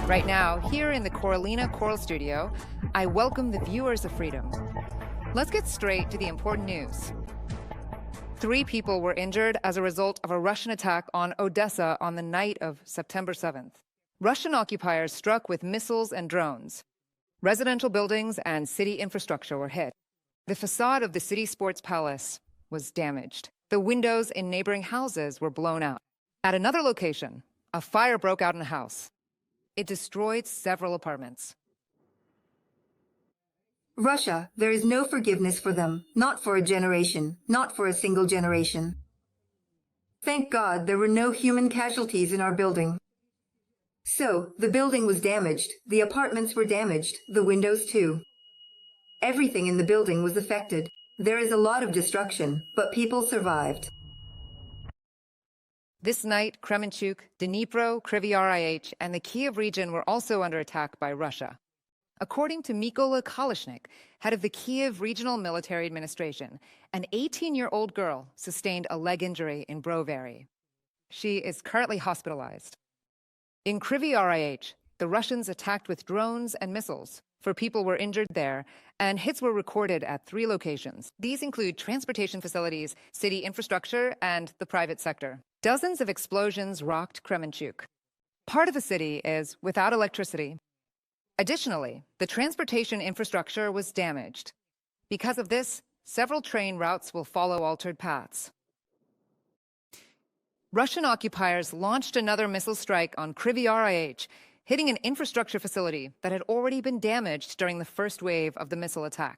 Right now, here in the Coralina Coral Studio, I welcome the viewers of freedom. Let's get straight to the important news. 3 people were injured as a result of a Russian attack on Odessa on the night of September 7th. Russian occupiers struck with missiles and drones. Residential buildings and city infrastructure were hit. The facade of the city sports palace was damaged. The windows in neighboring houses were blown out. At another location, a fire broke out in a house. It destroyed several apartments. Russia, there is no forgiveness for them, not for a generation, not for a single generation. Thank God there were no human casualties in our building. So, the building was damaged, the apartments were damaged, the windows too. Everything in the building was affected. There is a lot of destruction, but people survived. This night, Kremenchuk, Dnipro, Kryvyi Rih, and the Kyiv region were also under attack by Russia. According to Mykola Kalashnik, head of the Kyiv Regional Military Administration, an 18-year-old girl sustained a leg injury in Brovary. She is currently hospitalized. In Kryvyi Rih, the Russians attacked with drones and missiles. 4 people were injured there, and hits were recorded at 3 locations. These include transportation facilities, city infrastructure, and the private sector. Dozens of explosions rocked Kremenchuk. Part of the city is without electricity. Additionally, the transportation infrastructure was damaged. Because of this, several train routes will follow altered paths. Russian occupiers launched another missile strike on Kryvyi Rih, hitting an infrastructure facility that had already been damaged during the first wave of the missile attack.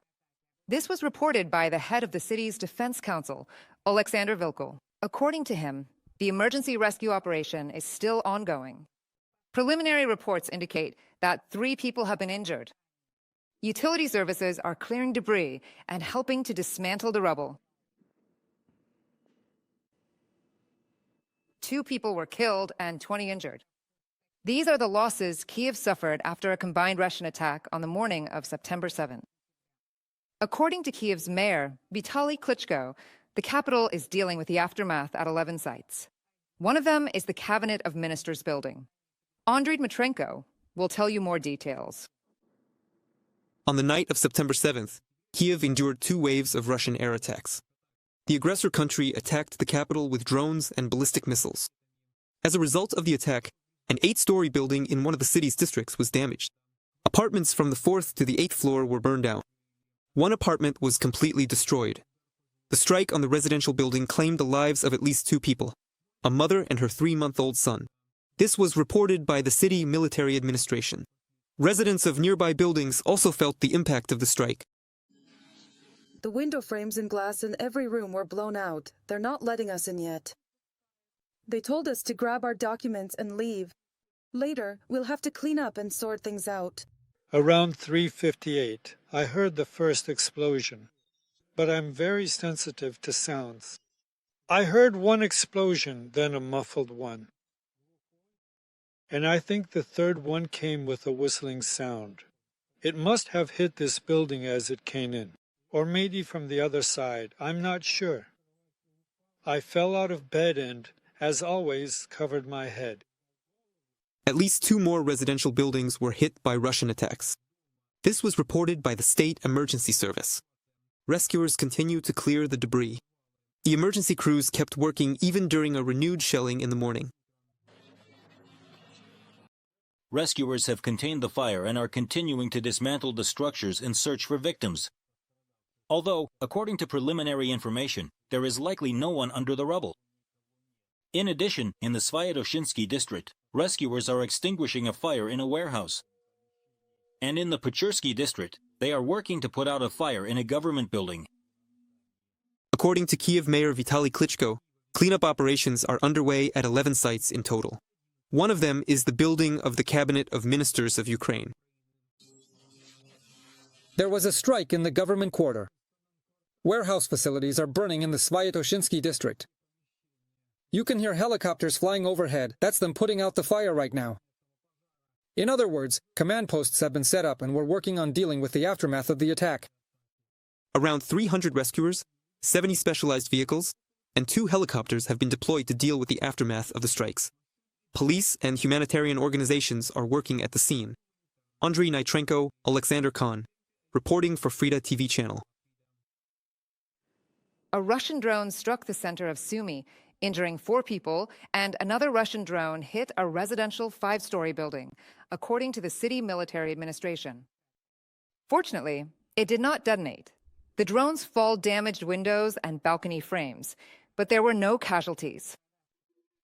This was reported by the head of the city's defense council, Alexander Vilko. According to him, the emergency rescue operation is still ongoing. Preliminary reports indicate that 3 people have been injured. Utility services are clearing debris and helping to dismantle the rubble. 2 people were killed and 20 injured. These are the losses Kyiv suffered after a combined Russian attack on the morning of September 7th. According to Kyiv's mayor, Vitaly Klitschko, the capital is dealing with the aftermath at 11 sites. One of them is the Cabinet of Ministers building. Andriy Dmytrenko will tell you more details. On the night of September 7th, Kyiv endured 2 waves of Russian air attacks. The aggressor country attacked the capital with drones and ballistic missiles. As a result of the attack, an 8-story building in one of the city's districts was damaged. Apartments from the 4th to the 8th floor were burned down. 1 apartment was completely destroyed. The strike on the residential building claimed the lives of at least 2 people, a mother and her 3-month-old son. This was reported by the city military administration. Residents of nearby buildings also felt the impact of the strike. The window frames and glass in every room were blown out. They're not letting us in yet. They told us to grab our documents and leave. Later, we'll have to clean up and sort things out. Around 3:58, I heard the first explosion, but I'm very sensitive to sounds. I heard 1 explosion, then a muffled one. And I think the 3rd one came with a whistling sound. It must have hit this building as it came in, or maybe from the other side, I'm not sure. I fell out of bed and, as always, covered my head. At least 2 more residential buildings were hit by Russian attacks. This was reported by the State Emergency Service. Rescuers continue to clear the debris. The emergency crews kept working even during a renewed shelling in the morning. Rescuers have contained the fire and are continuing to dismantle the structures in search for victims. Although, according to preliminary information, there is likely no one under the rubble. In addition, in the Sviatoshinsky district, rescuers are extinguishing a fire in a warehouse. And in the Pechersky district, they are working to put out a fire in a government building. According to Kyiv Mayor Vitaly Klitschko, cleanup operations are underway at 11 sites in total. One of them is the building of the Cabinet of Ministers of Ukraine. There was a strike in the government quarter. Warehouse facilities are burning in the Sviatoshinsky district. You can hear helicopters flying overhead. That's them putting out the fire right now. In other words, command posts have been set up and we're working on dealing with the aftermath of the attack. Around 300 rescuers, 70 specialized vehicles, and 2 helicopters have been deployed to deal with the aftermath of the strikes. Police and humanitarian organizations are working at the scene. Andriy Nitrenko, Alexander Khan, reporting for Frida TV channel. A Russian drone struck the center of Sumy, injuring 4 people, and another Russian drone hit a residential 5-story building, according to the city military administration. Fortunately, it did not detonate. The drone's fall damaged windows and balcony frames, but there were no casualties.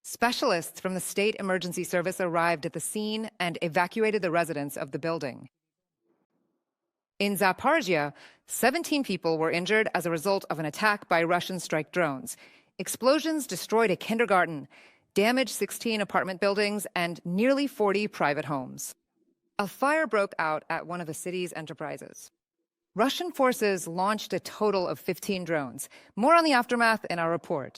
Specialists from the State Emergency Service arrived at the scene and evacuated the residents of the building. In Zaporizhzhia, 17 people were injured as a result of an attack by Russian strike drones. Explosions destroyed a kindergarten, damaged 16 apartment buildings, and nearly 40 private homes. A fire broke out at one of the city's enterprises. Russian forces launched a total of 15 drones. More on the aftermath in our report.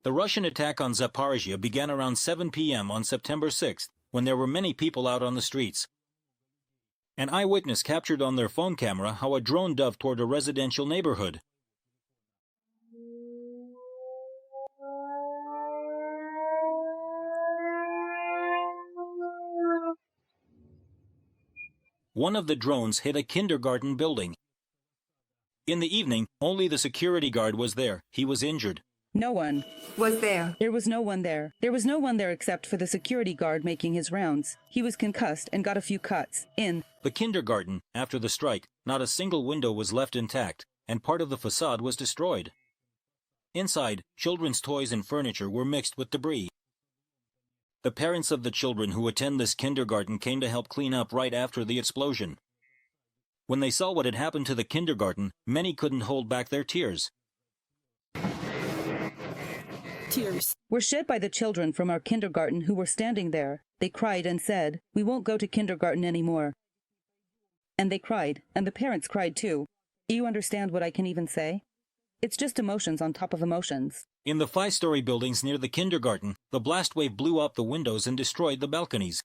The Russian attack on Zaporizhzhia began around 7 p.m. on September 6th, when there were many people out on the streets. An eyewitness captured on their phone camera how a drone dove toward a residential neighborhood. One of the drones hit a kindergarten building. In the evening, only the security guard was there. He was injured. No one Was there? There was no one there. There was no one there except for the security guard making his rounds. He was concussed and got a few cuts. In The kindergarten, after the strike, not a single window was left intact, and part of the facade was destroyed. Inside, children's toys and furniture were mixed with debris. The parents of the children who attend this kindergarten came to help clean up right after the explosion. When they saw what had happened to the kindergarten, many couldn't hold back their tears. tears were shed by the children from our kindergarten who were standing there. They cried and said, "We won't go to kindergarten anymore." And they cried, and the parents cried too. You understand what I can even say? It's just emotions on top of emotions. In the 5-story buildings near the kindergarten, the blast wave blew up the windows and destroyed the balconies.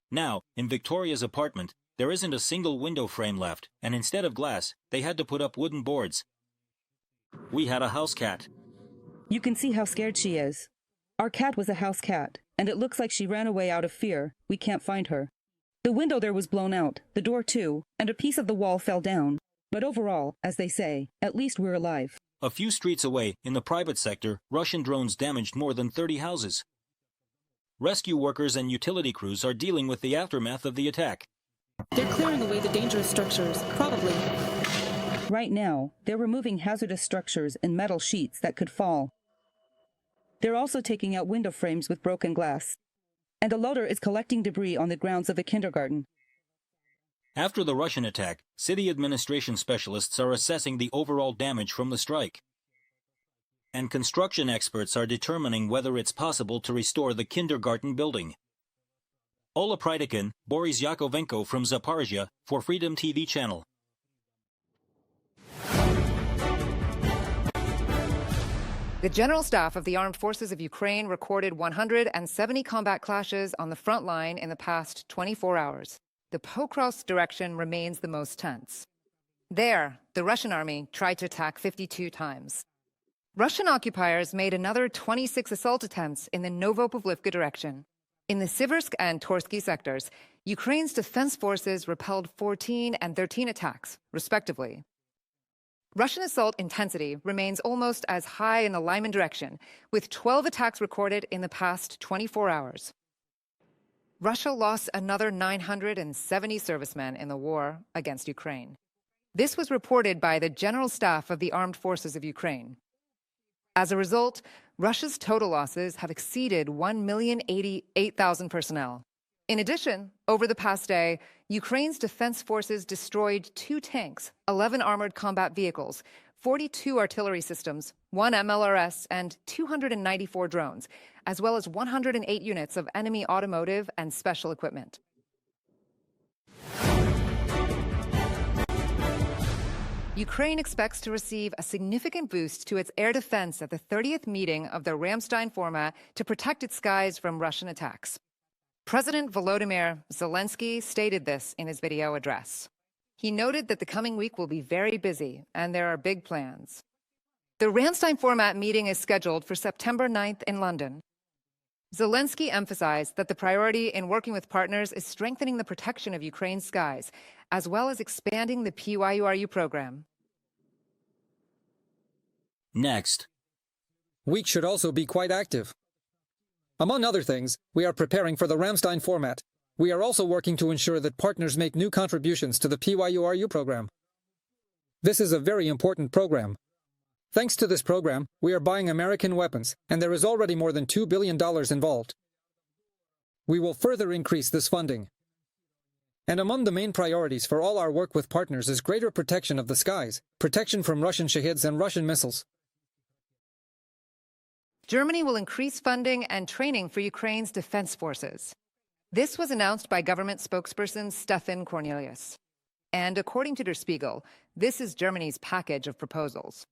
Now, in Victoria's apartment, there isn't a single window frame left, and instead of glass, they had to put up wooden boards. We had a house cat. You can see how scared she is. Our cat was a house cat, and it looks like she ran away out of fear. We can't find her. The window there was blown out, the door too, and a piece of the wall fell down. But overall, as they say, at least we're alive. A few streets away, in the private sector, Russian drones damaged more than 30 houses. Rescue workers and utility crews are dealing with the aftermath of the attack. They're clearing away the dangerous structures, probably. Right now, they're removing hazardous structures and metal sheets that could fall. They're also taking out window frames with broken glass. And a loader is collecting debris on the grounds of the kindergarten. After the Russian attack, city administration specialists are assessing the overall damage from the strike. And construction experts are determining whether it's possible to restore the kindergarten building. Ola Prydikin, Boris Yakovenko from Zaporizhzhia for Freedom TV channel. The General Staff of the Armed Forces of Ukraine recorded 170 combat clashes on the front line in the past 24 hours. The Pokrovsk direction remains the most tense. There, the Russian army tried to attack 52 times. Russian occupiers made another 26 assault attempts in the Novopavlivka direction. In the Siversk and Torsky sectors, Ukraine's defense forces repelled 14 and 13 attacks, respectively. Russian assault intensity remains almost as high in the Lyman direction, with 12 attacks recorded in the past 24 hours. Russia lost another 970 servicemen in the war against Ukraine. This was reported by the General Staff of the Armed Forces of Ukraine. As a result, Russia's total losses have exceeded 1,088,000 personnel. In addition, over the past day, Ukraine's defense forces destroyed 2 tanks, 11 armored combat vehicles, 42 artillery systems, 1 MLRS, and 294 drones, as well as 108 units of enemy automotive and special equipment. Ukraine expects to receive a significant boost to its air defense at the 30th meeting of the Ramstein format to protect its skies from Russian attacks. President Volodymyr Zelensky stated this in his video address. He noted that the coming week will be very busy, and there are big plans. The Ramstein format meeting is scheduled for September 9th in London. Zelensky emphasized that the priority in working with partners is strengthening the protection of Ukraine's skies, as well as expanding the PYURU program. Next. We should also be quite active. Among other things, we are preparing for the Ramstein format. We are also working to ensure that partners make new contributions to the PYURU program. This is a very important program. Thanks to this program, we are buying American weapons, and there is already more than $2 billion involved. We will further increase this funding. And among the main priorities for all our work with partners is greater protection of the skies, protection from Russian Shaheds and Russian missiles. Germany will increase funding and training for Ukraine's defense forces. This was announced by government spokesperson Stefan Cornelius. And according to Der Spiegel, this is Germany's package of proposals.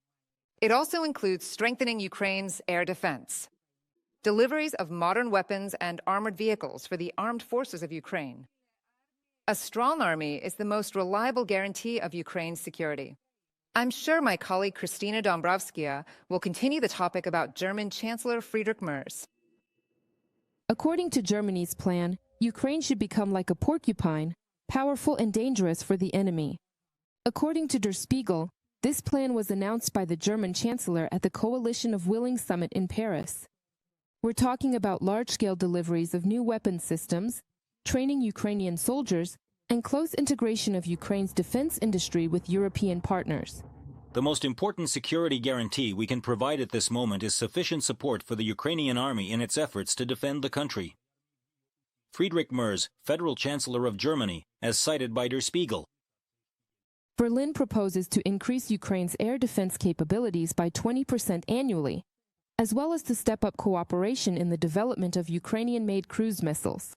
It also includes strengthening Ukraine's air defense, deliveries of modern weapons and armored vehicles for the armed forces of Ukraine. A strong army is the most reliable guarantee of Ukraine's security. I'm sure my colleague Kristina Dombrovskaya will continue the topic about German Chancellor Friedrich Merz. According to Germany's plan, Ukraine should become like a porcupine, powerful and dangerous for the enemy. According to Der Spiegel, this plan was announced by the German Chancellor at the Coalition of Willing Summit in Paris. We're talking about large-scale deliveries of new weapon systems, training Ukrainian soldiers, and close integration of Ukraine's defense industry with European partners. The most important security guarantee we can provide at this moment is sufficient support for the Ukrainian army in its efforts to defend the country. Friedrich Merz, Federal Chancellor of Germany, as cited by Der Spiegel. Berlin proposes to increase Ukraine's air defense capabilities by 20% annually, as well as to step up cooperation in the development of Ukrainian-made cruise missiles.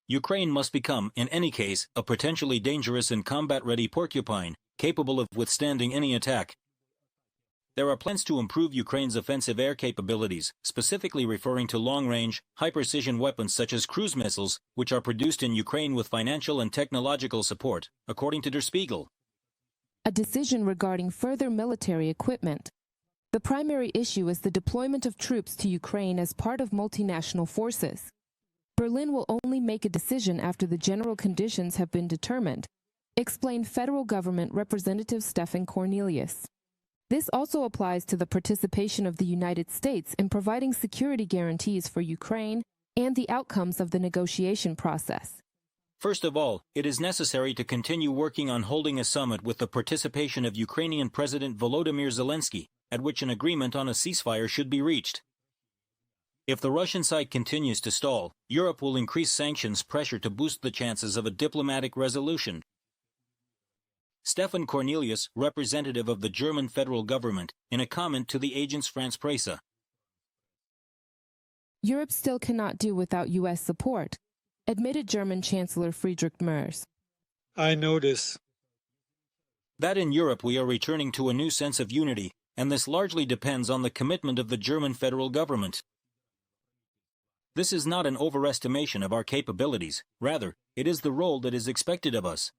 Ukraine must become, in any case, a potentially dangerous and combat-ready porcupine, capable of withstanding any attack. There are plans to improve Ukraine's offensive air capabilities, specifically referring to long-range, high-precision weapons such as cruise missiles, which are produced in Ukraine with financial and technological support, according to Der Spiegel. A decision regarding further military equipment. The primary issue is the deployment of troops to Ukraine as part of multinational forces. Berlin will only make a decision after the general conditions have been determined, explained federal government representative Stefan Cornelius. This also applies to the participation of the United States in providing security guarantees for Ukraine and the outcomes of the negotiation process. First of all, it is necessary to continue working on holding a summit with the participation of Ukrainian President Volodymyr Zelensky, at which an agreement on a ceasefire should be reached. If the Russian side continues to stall, Europe will increase sanctions pressure to boost the chances of a diplomatic resolution. Stefan Cornelius, representative of the German federal government, in a comment to the Agence France-Presse. Europe still cannot do without U.S. support, admitted German Chancellor Friedrich Merz. I notice That in Europe we are returning to a new sense of unity, and this largely depends on the commitment of the German federal government. This is not an overestimation of our capabilities, rather, it is the role that is expected of us.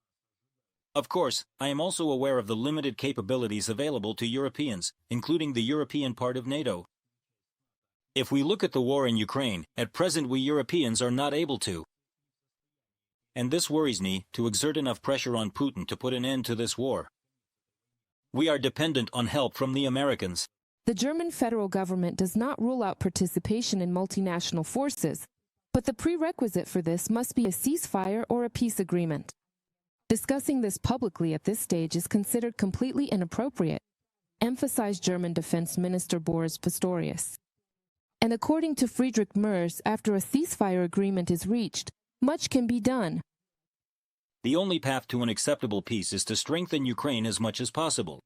Of course, I am also aware of the limited capabilities available to Europeans, including the European part of NATO. If we look at the war in Ukraine, at present we Europeans are not able to. And this worries me, to exert enough pressure on Putin to put an end to this war. We are dependent on help from the Americans. The German federal government does not rule out participation in multinational forces, but the prerequisite for this must be a ceasefire or a peace agreement. Discussing this publicly at this stage is considered completely inappropriate, emphasized German Defense Minister Boris Pistorius. And according to Friedrich Merz, after a ceasefire agreement is reached, much can be done. The only path to an acceptable peace is to strengthen Ukraine as much as possible.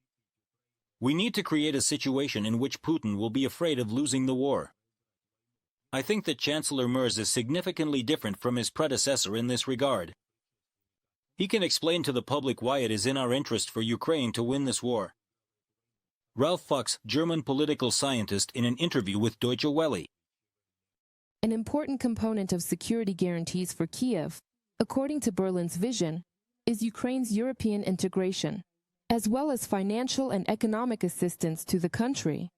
We need to create a situation in which Putin will be afraid of losing the war. I think that Chancellor Merz is significantly different from his predecessor in this regard. He can explain to the public why it is in our interest for Ukraine to win this war. Ralph Fuchs, German political scientist, in an interview with Deutsche Welle. An important component of security guarantees for Kyiv, according to Berlin's vision, is Ukraine's European integration, as well as financial and economic assistance to the country.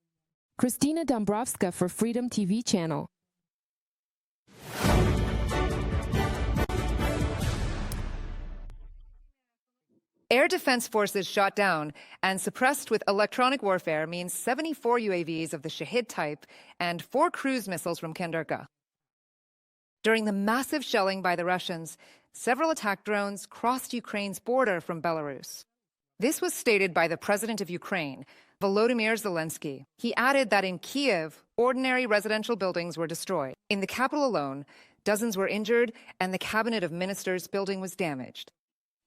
Kristina Dombrovskaya for Freedom TV channel. air defense forces shot down and suppressed with electronic warfare means 74 UAVs of the Shahed type and 4 cruise missiles from Kenderka. During the massive shelling by the Russians, several attack drones crossed Ukraine's border from Belarus. This was stated by the president of Ukraine, Volodymyr Zelensky. He added that in Kyiv, ordinary residential buildings were destroyed. In the capital alone, dozens were injured, and the cabinet of ministers building was damaged.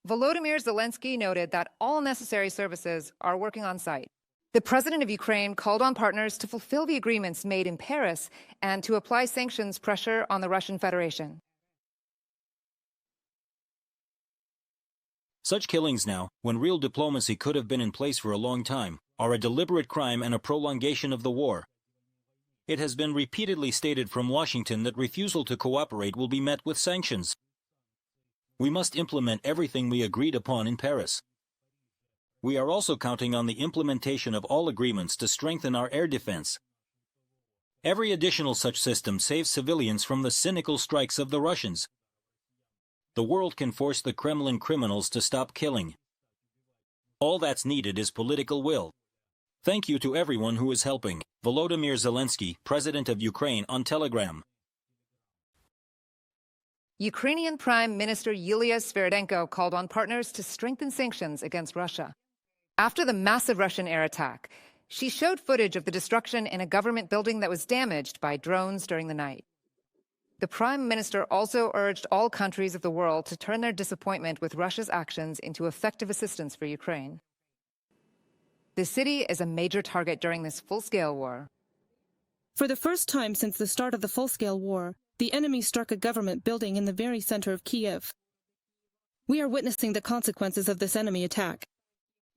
Volodymyr Zelensky noted that all necessary services are working on site. The president of Ukraine called on partners to fulfill the agreements made in Paris and to apply sanctions pressure on the Russian Federation. Such killings now, when real diplomacy could have been in place for a long time, are a deliberate crime and a prolongation of the war. It has been repeatedly stated from Washington that refusal to cooperate will be met with sanctions. We must implement everything we agreed upon in Paris. We are also counting on the implementation of all agreements to strengthen our air defense. Every additional such system saves civilians from the cynical strikes of the Russians. The world can force the Kremlin criminals to stop killing. All that's needed is political will. Thank you to everyone who is helping. Volodymyr Zelensky, President of Ukraine, on Telegram. Ukrainian Prime Minister Yulia Sviridenko called on partners to strengthen sanctions against Russia. After the massive Russian air attack, she showed footage of the destruction in a government building that was damaged by drones during the night. The Prime Minister also urged all countries of the world to turn their disappointment with Russia's actions into effective assistance for Ukraine. The city is a major target during this full-scale war. For the first time since the start of the full-scale war, the enemy struck a government building in the very center of Kyiv. We are witnessing the consequences of this enemy attack.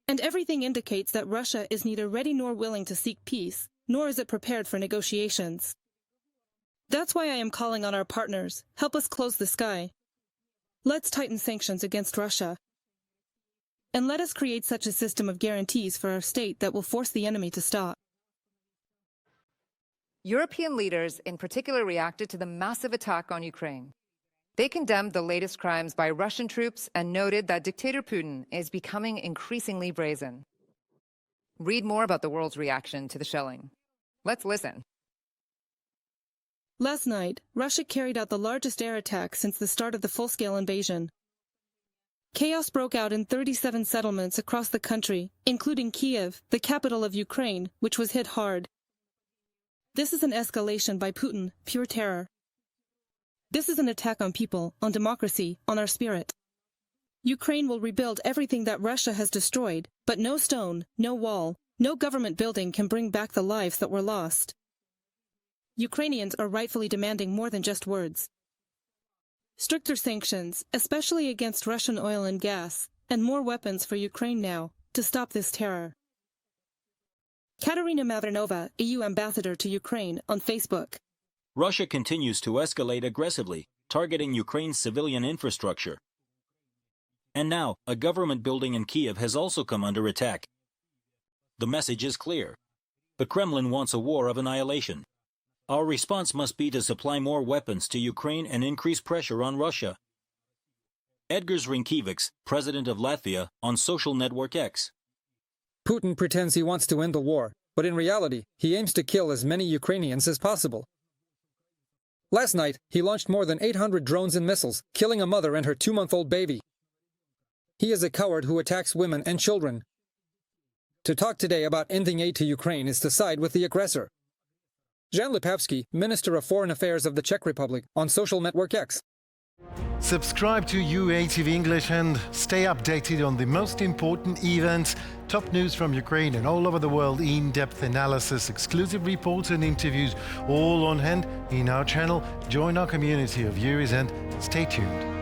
And everything indicates that Russia is neither ready nor willing to seek peace, nor is it prepared for negotiations. That's why I am calling on our partners, help us close the sky. Let's tighten sanctions against Russia. And let us create such a system of guarantees for our state that will force the enemy to stop. European leaders in particular reacted to the massive attack on Ukraine. They condemned the latest crimes by Russian troops and noted that dictator Putin is becoming increasingly brazen. Read more about the world's reaction to the shelling. Let's listen. Last night, Russia carried out the largest air attack since the start of the full-scale invasion. Chaos broke out in 37 settlements across the country, including Kyiv, the capital of Ukraine, which was hit hard. This is an escalation by Putin, pure terror. This is an attack on people, on democracy, on our spirit. Ukraine will rebuild everything that Russia has destroyed, but no stone, no wall, no government building can bring back the lives that were lost. Ukrainians are rightfully demanding more than just words. Stricter sanctions, especially against Russian oil and gas, and more weapons for Ukraine now, to stop this terror. Katerina Mavrinova, EU ambassador to Ukraine, on Facebook. Russia continues to escalate aggressively, targeting Ukraine's civilian infrastructure. And now, a government building in Kyiv has also come under attack. The message is clear. The Kremlin wants a war of annihilation. Our response must be to supply more weapons to Ukraine and increase pressure on Russia. Edgars Rinkēvičs, president of Latvia, on social network X. Putin pretends he wants to end the war, but in reality, he aims to kill as many Ukrainians as possible. Last night, he launched more than 800 drones and missiles, killing a mother and her 2-month-old baby. He is a coward who attacks women and children. To talk today about ending aid to Ukraine is to side with the aggressor. Jan Lipavsky, Minister of Foreign Affairs of the Czech Republic, on social network X. Subscribe to UATV English and stay updated on the most important events, top news from Ukraine and all over the world, in-depth analysis, exclusive reports and interviews, all on hand in our channel. Join our community of viewers and stay tuned.